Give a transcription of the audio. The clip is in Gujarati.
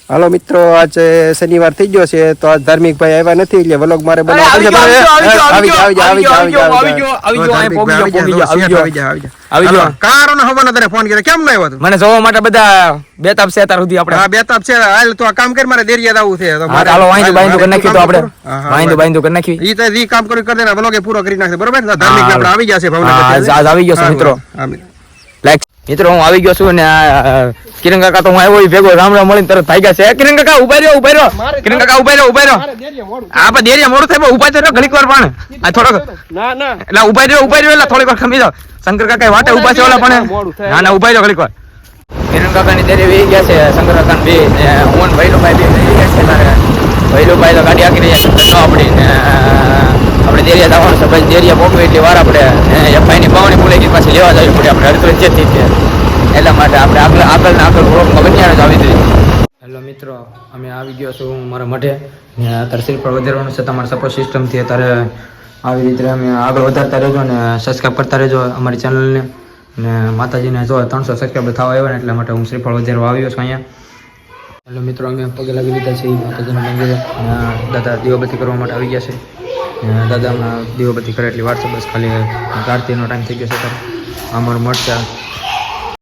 હાલો મિત્રો, આજે શનિવાર થઈ ગયો છે તો આજ ધાર્મિક ભાઈ આવ્યા નથી એટલે વ્લોગ મારે બનાવવો મને જોવા માટે બધા બેતાબ છે અત્યાર સુધી આપણે બેતાબ છે. હાલ તો આ કામ કરી મારે દેરિયા જવું છે તો હાલો વાંધો કરી નાખી તો આપણે વાંધો કરી નાખી ઈ તો ઈ કામ કરી દેના વ્લોગ એ પૂરો કરી નાખે. બરોબર ને? ધાર્મિક આપણે આવી ગયા છે ભાવનગર. આજ આવી ગયો છું મિત્રો. લાઈક મિત્રો હું આવી ગયો છું ને કિરણ કાકા તો હું આવ્યો ભેગો રામ રામ મળીને તરત ભાગ્યા છે. કિરણ કાકા ઉભા રહ્યો કિરણ કાકા ઉભા રહ્યો આ પણ દેરિયા મોડું થાય ઉભા રહ્યો ઘડીક વાર પણ આ થોડોક એટલે ઉભા રહ્યો એટલે થોડીક વાર ખમી જાવ. શંકર કાકા વાટે ઉભા છે ઓલા પણ ના ઉભા રહ્યો ઘડીક વાર. કિરણ કાકા ની દેરી વી ગયા છે. શંકર કાકા બે ઓન ભાઈલો ભાઈ બે વી ગયા છે. તારે ભાઈલો ભાઈ તો ગાડી આખી રહી છે આપણી ને આપણે દેરિયા જવાનું છે. પછી દેરિયા પોકવી એટલી વાર આપણે એફઆઈ ની પાવણી બોલે કે પાછી લેવા જવી પડે આપણે હરતો જે થઈ છે. એટલા માટે આપણે આગળ બ્લોકમાં બન્યા જ આવી દઈએ. હેલો મિત્રો, અમે આવી ગયો છું મારા મઠે ને અત્યારે શ્રીફળ વધારવાનું છે. તમારા સપોર્ટ સિસ્ટમથી અત્યારે આવી રીતે અમે આગળ વધારતા રહેજો ને સબસ્ક્રાઈબ કરતા રહેજો અમારી ચેનલને. ને માતાજીને જો 300 સબસ્ક્રાઈબર થવા આવ્યા ને એટલા માટે હું શ્રીફળ વધારવા આવ્યો છું અહીંયા. હેલો મિત્રો, અમે પગે લાગી લીધા છે માતાજીના મંદિરે. દાદા દીવાબત્તી કરવા માટે આવી ગયા છે. દાદા હમણાં દીવાબત્તી કરે એટલી વાર છે. બસ ખાલી આરતીનો ટાઈમ થઈ ગયો છે. અમારું મઠ છે